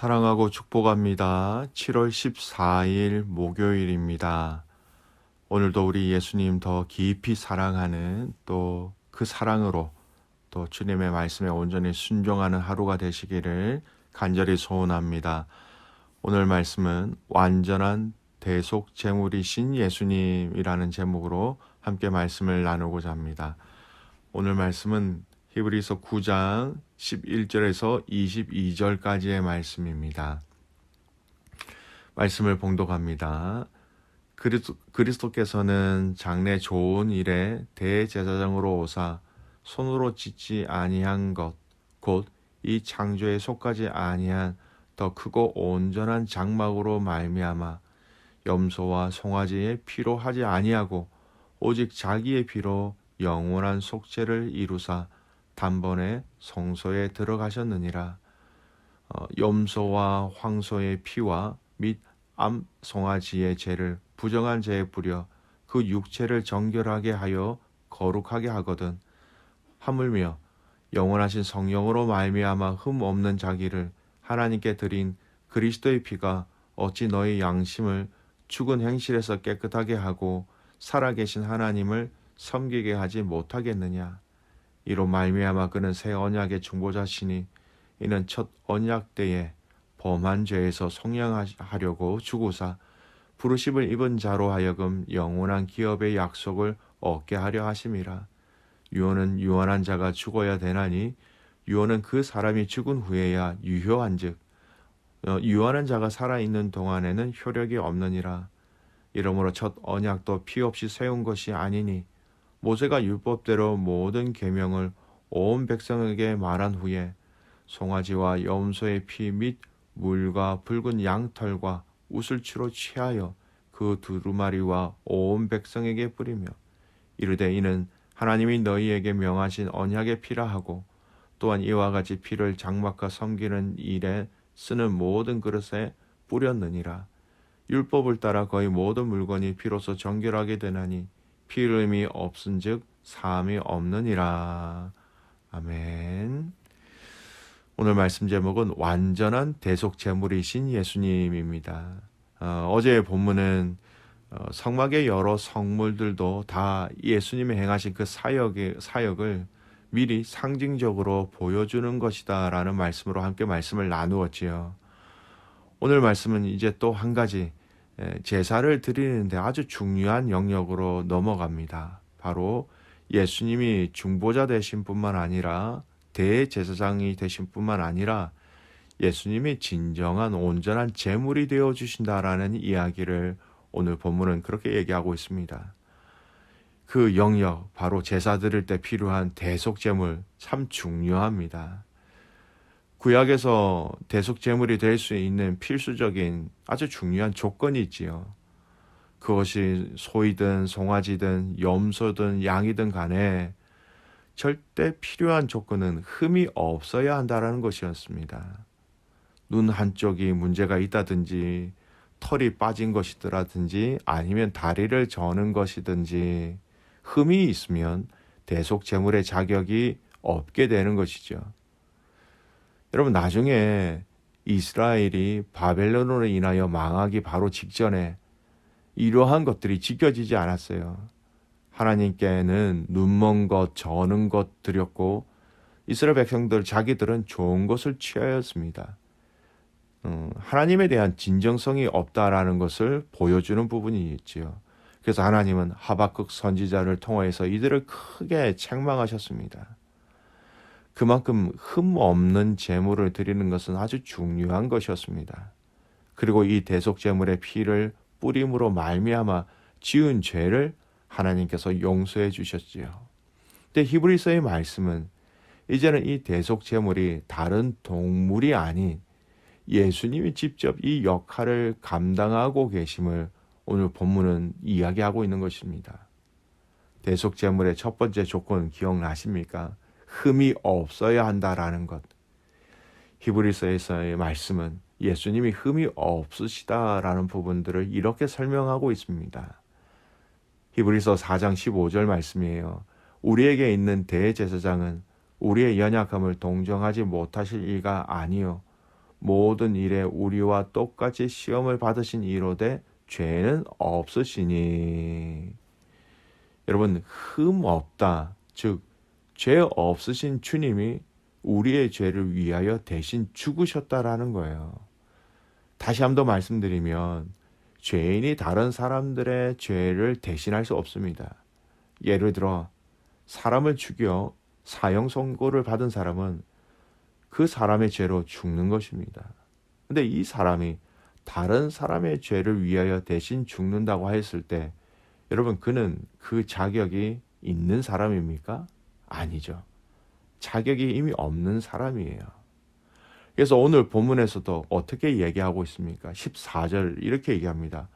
사랑하고 축복합니다. 7월 14일 목요일입니다. 오늘도 우리 예수님 더 깊이 사랑하는 또 그 사랑으로 또 주님의 말씀에 온전히 순종하는 하루가 되시기를 간절히 소원합니다. 오늘 말씀은 완전한 대속제물이신 예수님이라는 제목으로 함께 말씀을 나누고자 합니다. 오늘 말씀은 히브리서 9장 11절에서 22절까지의 말씀입니다. 말씀을 봉독합니다. 그리스도께서는 장래 좋은 일에 대제사장으로 오사 손으로 짓지 아니한 것 곧 이 창조에 속하지 아니한 더 크고 온전한 장막으로 말미암아 염소와 송아지의 피로 하지 아니하고 오직 자기의 피로 영원한 속죄를 이루사 단번에 성소에 들어가셨느니라. 염소와 황소의 피와 및 암송아지의 죄를 부정한 죄에 뿌려 그 육체를 정결하게 하여 거룩하게 하거든. 하물며 영원하신 성령으로 말미암아 흠 없는 자기를 하나님께 드린 그리스도의 피가 어찌 너희 양심을 죽은 행실에서 깨끗하게 하고 살아계신 하나님을 섬기게 하지 못하겠느냐. 이로 말미암아 그는 새 언약의 중보자시니 이는 첫 언약 때에 범한 죄에서 속량하려고 죽으사 부르심을 입은 자로 하여금 영원한 기업의 약속을 얻게 하려 하심이라. 유언은 유언한 자가 죽어야 되나니 유언은 그 사람이 죽은 후에야 유효한즉 유언한 자가 살아있는 동안에는 효력이 없느니라. 이러므로 첫 언약도 피 없이 세운 것이 아니니 모세가 율법대로 모든 계명을 온 백성에게 말한 후에 송아지와 염소의 피 및 물과 붉은 양털과 우슬추로 취하여 그 두루마리와 온 백성에게 뿌리며 이르되 이는 하나님이 너희에게 명하신 언약의 피라 하고 또한 이와 같이 피를 장막과 섬기는 일에 쓰는 모든 그릇에 뿌렸느니라. 율법을 따라 거의 모든 물건이 피로써 정결하게 되나니 피 흘림이 없은즉 사함이 없느니라. 아멘. 오늘 말씀 제목은 완전한 대속제물이신 예수님입니다. 어제의 본문은 성막의 여러 성물들도 다 예수님이 행하신 그 사역을 미리 상징적으로 보여주는 것이다 라는 말씀으로 함께 말씀을 나누었지요. 오늘 말씀은 이제 또 한 가지 제사를 드리는데 아주 중요한 영역으로 넘어갑니다. 바로 예수님이 중보자 되신 뿐만 아니라 대제사장이 되신 뿐만 아니라 예수님이 진정한 온전한 제물이 되어 주신다라는 이야기를 오늘 본문은 그렇게 얘기하고 있습니다. 그 영역, 바로 제사 드릴 때 필요한 대속제물 참 중요합니다. 구약에서 대속제물이 될 수 있는 필수적인 아주 중요한 조건이 있지요. 그것이 소이든 송아지든 염소든 양이든 간에 절대 필요한 조건은 흠이 없어야 한다는 것이었습니다. 눈 한쪽이 문제가 있다든지 털이 빠진 것이더라든지 아니면 다리를 저는 것이든지 흠이 있으면 대속제물의 자격이 없게 되는 것이죠. 여러분, 나중에 이스라엘이 바벨론으로 인하여 망하기 바로 직전에 이러한 것들이 지켜지지 않았어요. 하나님께는 눈먼 것, 저는 것 드렸고 이스라엘 백성들 자기들은 좋은 것을 취하였습니다. 하나님에 대한 진정성이 없다라는 것을 보여주는 부분이 있지요. 그래서 하나님은 하박국 선지자를 통해서 이들을 크게 책망하셨습니다. 그만큼 흠 없는 제물을 드리는 것은 아주 중요한 것이었습니다. 그리고 이 대속제물의 피를 뿌림으로 말미암아 지은 죄를 하나님께서 용서해 주셨지요. 근데 히브리서의 말씀은 이제는 이 대속제물이 다른 동물이 아닌 예수님이 직접 이 역할을 감당하고 계심을 오늘 본문은 이야기하고 있는 것입니다. 대속제물의 첫 번째 조건 기억나십니까? 흠이 없어야 한다라는 것. 히브리서에서의 말씀은 예수님이 흠이 없으시다라는 부분들을 이렇게 설명하고 있습니다. 히브리서 4장 15절 말씀이에요. 우리에게 있는 대제사장은 우리의 연약함을 동정하지 못하실 이가 아니요 모든 일에 우리와 똑같이 시험을 받으신 이로되 죄는 없으시니. 여러분, 흠 없다, 즉 죄 없으신 주님이 우리의 죄를 위하여 대신 죽으셨다라는 거예요. 다시 한번 더 말씀드리면 죄인이 다른 사람들의 죄를 대신할 수 없습니다. 예를 들어 사람을 죽여 사형 선고를 받은 사람은 그 사람의 죄로 죽는 것입니다. 근데 이 사람이 다른 사람의 죄를 위하여 대신 죽는다고 했을 때 여러분, 그는 그 자격이 있는 사람입니까? 아니죠. 자격이 이미 없는 사람이에요. 그래서 오늘 본문에서도 어떻게 얘기하고 있습니까? 14절 이렇게 얘기합니다.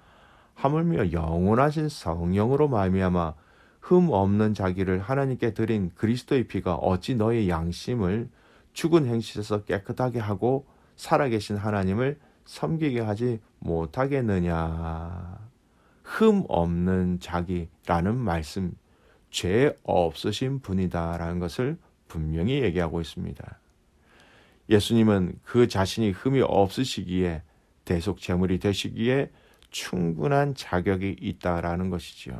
하물며 영원하신 성령으로 말미암아 흠 없는 자기를 하나님께 드린 그리스도의 피가 어찌 너의 양심을 죽은 행실에서 깨끗하게 하고 살아계신 하나님을 섬기게 하지 못하겠느냐. 흠 없는 자기라는 말씀, 죄 없으신 분이다라는 것을 분명히 얘기하고 있습니다. 예수님은 그 자신이 흠이 없으시기에 대속 제물이 되시기에 충분한 자격이 있다라는 것이지요.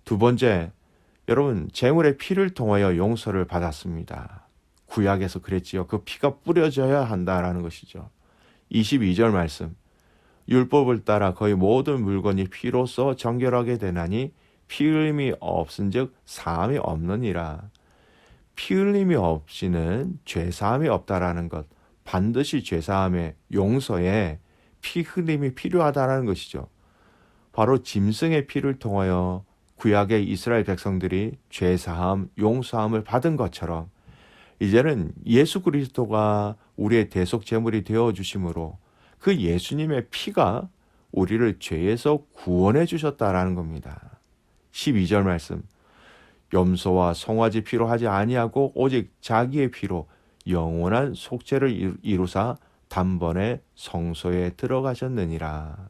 두 번째, 여러분, 제물의 피를 통하여 용서를 받았습니다. 구약에서 그랬지요. 그 피가 뿌려져야 한다라는 것이죠. 22절 말씀, 율법을 따라 거의 모든 물건이 피로써 정결하게 되나니 피 흘림이 없은즉 사함이 없느니라. 피 흘림이 없이는 죄사함이 없다라는 것, 반드시 죄사함의 용서에 피 흘림이 필요하다라는 것이죠. 바로 짐승의 피를 통하여 구약의 이스라엘 백성들이 죄사함, 용서함을 받은 것처럼 이제는 예수 그리스도가 우리의 대속 제물이 되어 주심으로 그 예수님의 피가 우리를 죄에서 구원해 주셨다라는 겁니다. 12절 말씀, 염소와 송아지 피로 하지 아니하고 오직 자기의 피로 영원한 속죄를 이루사 단번에 성소에 들어가셨느니라.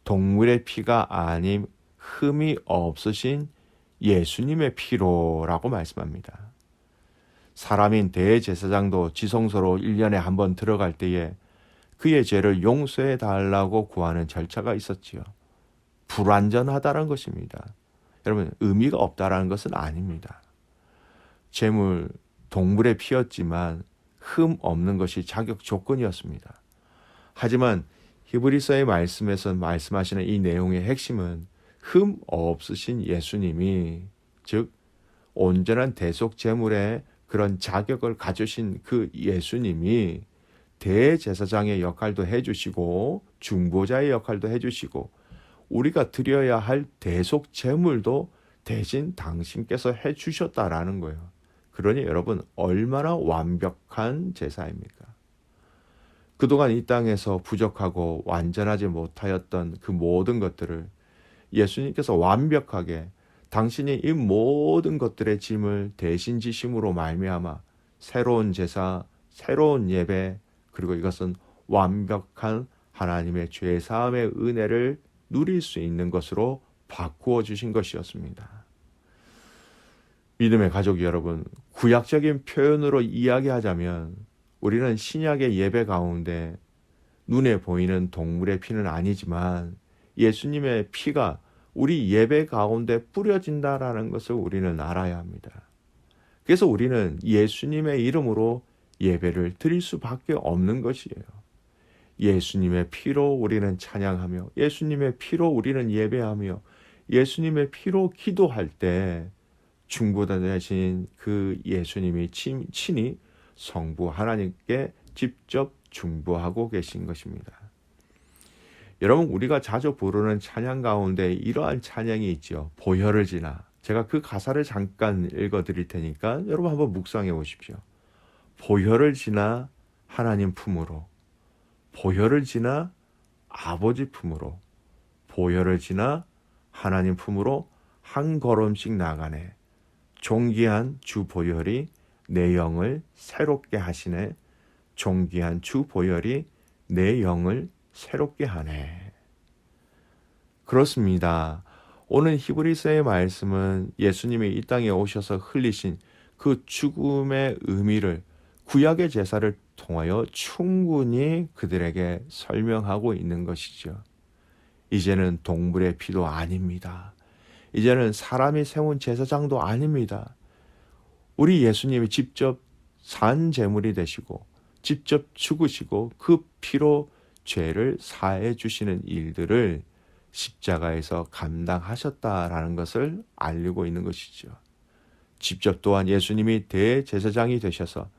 동물의 피가 아님 흠이 없으신 예수님의 피로라고 말씀합니다. 사람인 대제사장도 지성소로 1년에 한 번 들어갈 때에 그의 죄를 용서해 달라고 구하는 절차가 있었지요. 불완전하다는 것입니다. 여러분, 의미가 없다라는 것은 아닙니다. 제물, 동물의 피였지만 흠 없는 것이 자격 조건이었습니다. 하지만 히브리서의 말씀에서 말씀하시는 이 내용의 핵심은 흠 없으신 예수님이, 즉 온전한 대속 제물의 그런 자격을 가지신 그 예수님이 대제사장의 역할도 해주시고 중보자의 역할도 해주시고 우리가 드려야 할 대속 제물도 대신 당신께서 해주셨다라는 거예요. 그러니 여러분, 얼마나 완벽한 제사입니까? 그동안 이 땅에서 부족하고 완전하지 못하였던 그 모든 것들을 예수님께서 완벽하게 당신이 이 모든 것들의 짐을 대신 지심으로 말미암아 새로운 제사, 새로운 예배, 그리고 이것은 완벽한 하나님의 죄사함의 은혜를 누릴 수 있는 것으로 바꾸어 주신 것이었습니다. 믿음의 가족 여러분, 구약적인 표현으로 이야기하자면 우리는 신약의 예배 가운데 눈에 보이는 동물의 피는 아니지만 예수님의 피가 우리 예배 가운데 뿌려진다라는 것을 우리는 알아야 합니다. 그래서 우리는 예수님의 이름으로 예배를 드릴 수밖에 없는 것이에요. 예수님의 피로 우리는 찬양하며 예수님의 피로 우리는 예배하며 예수님의 피로 기도할 때 중보자 되신 그 예수님이 친히 성부 하나님께 직접 중보하고 계신 것입니다. 여러분, 우리가 자주 부르는 찬양 가운데 이러한 찬양이 있죠. 보혈을 지나. 제가 그 가사를 잠깐 읽어드릴 테니까 여러분 한번 묵상해 보십시오. 보혈을 지나 하나님 품으로, 보혈을 지나 아버지 품으로, 보혈을 지나 하나님 품으로 한 걸음씩 나가네. 존귀한 주 보혈이 내 영을 새롭게 하시네. 존귀한 주 보혈이 내 영을 새롭게 하네. 그렇습니다. 오늘 히브리서의 말씀은 예수님이 이 땅에 오셔서 흘리신 그 죽음의 의미를 구약의 제사를 통하여 충분히 그들에게 설명하고 있는 것이죠. 이제는 동물의 피도 아닙니다. 이제는 사람이 세운 제사장도 아닙니다. 우리 예수님이 직접 산 제물이 되시고 직접 죽으시고 그 피로 죄를 사해 주시는 일들을 십자가에서 감당하셨다라는 것을 알리고 있는 것이죠. 직접 또한 예수님이 대제사장이 되셔서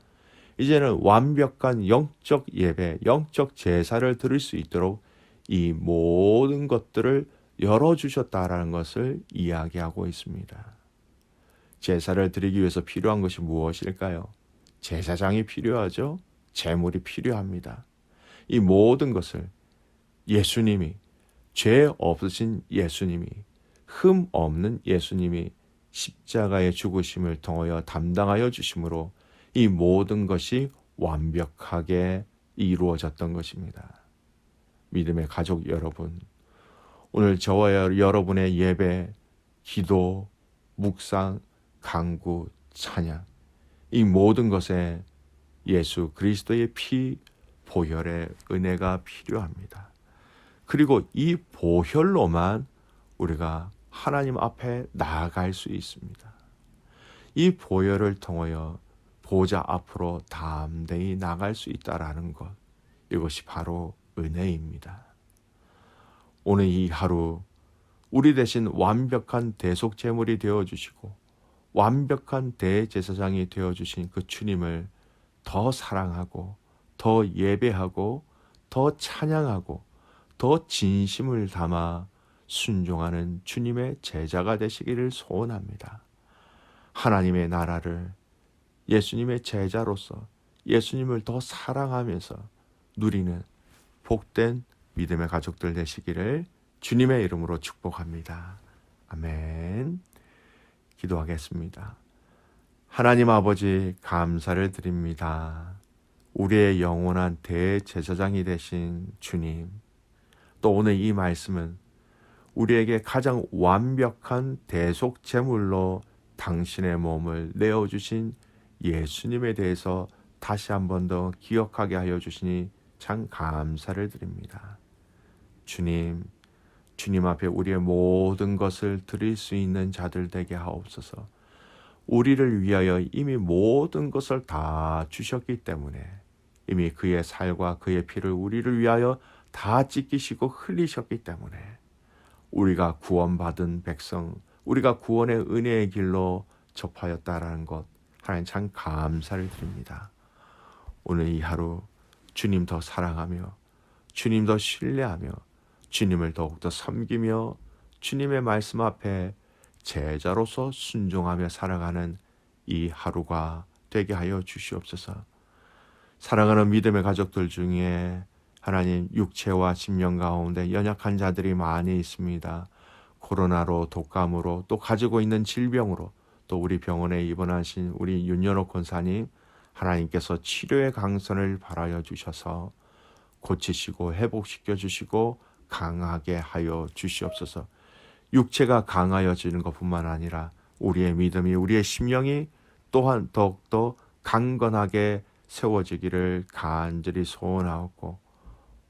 이제는 완벽한 영적 예배, 영적 제사를 드릴 수 있도록 이 모든 것들을 열어주셨다라는 것을 이야기하고 있습니다. 제사를 드리기 위해서 필요한 것이 무엇일까요? 제사장이 필요하죠. 제물이 필요합니다. 이 모든 것을 예수님이, 죄 없으신 예수님이, 흠 없는 예수님이 십자가의 죽으심을 통하여 담당하여 주심으로 이 모든 것이 완벽하게 이루어졌던 것입니다. 믿음의 가족 여러분, 오늘 저와 여러분의 예배, 기도, 묵상, 간구, 찬양, 이 모든 것에 예수 그리스도의 피 보혈의 은혜가 필요합니다. 그리고 이 보혈로만 우리가 하나님 앞에 나아갈 수 있습니다. 이 보혈을 통하여 보좌 앞으로 담대히 나갈 수 있다라는 것, 이것이 바로 은혜입니다. 오늘 이 하루 우리 대신 완벽한 대속제물이 되어주시고 완벽한 대제사장이 되어주신 그 주님을 더 사랑하고 더 예배하고 더 찬양하고 더 진심을 담아 순종하는 주님의 제자가 되시기를 소원합니다. 하나님의 나라를 예수님의 제자로서 예수님을 더 사랑하면서 누리는 복된 믿음의 가족들 되시기를 주님의 이름으로 축복합니다. 아멘. 기도하겠습니다. 하나님 아버지, 감사를 드립니다. 우리의 영원한 대제사장이 되신 주님, 또 오늘 이 말씀은 우리에게 가장 완벽한 대속 제물로 당신의 몸을 내어주신 예수님에 대해서 다시 한 번 더 기억하게 하여 주시니 참 감사를 드립니다. 주님 앞에 우리의 모든 것을 드릴 수 있는 자들 되게 하옵소서. 우리를 위하여 이미 모든 것을 다 주셨기 때문에, 이미 그의 살과 그의 피를 우리를 위하여 다 찢기시고 흘리셨기 때문에 우리가 구원받은 백성, 우리가 구원의 은혜의 길로 접하였다라는 것, 하나님 참 감사를 드립니다. 오늘 이 하루 주님 더 사랑하며 주님 더 신뢰하며 주님을 더욱더 섬기며 주님의 말씀 앞에 제자로서 순종하며 살아가는 이 하루가 되게 하여 주시옵소서. 사랑하는 믿음의 가족들 중에 하나님 육체와 심령 가운데 연약한 자들이 많이 있습니다. 코로나로, 독감으로, 또 가지고 있는 질병으로, 또 우리 병원에 입원하신 우리 윤연옥 권사님, 하나님께서 치료의 강선을 바라여 주셔서 고치시고 회복시켜 주시고 강하게 하여 주시옵소서. 육체가 강하여지는 것뿐만 아니라 우리의 믿음이, 우리의 심령이 또한 더욱더 강건하게 세워지기를 간절히 소원하옵고,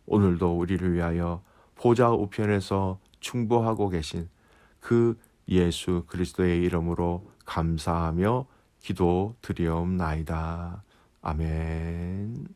오늘도 우리를 위하여 보좌 우편에서 충보하고 계신 그 예수 그리스도의 이름으로 감사하며 기도 드리옵나이다. 아멘.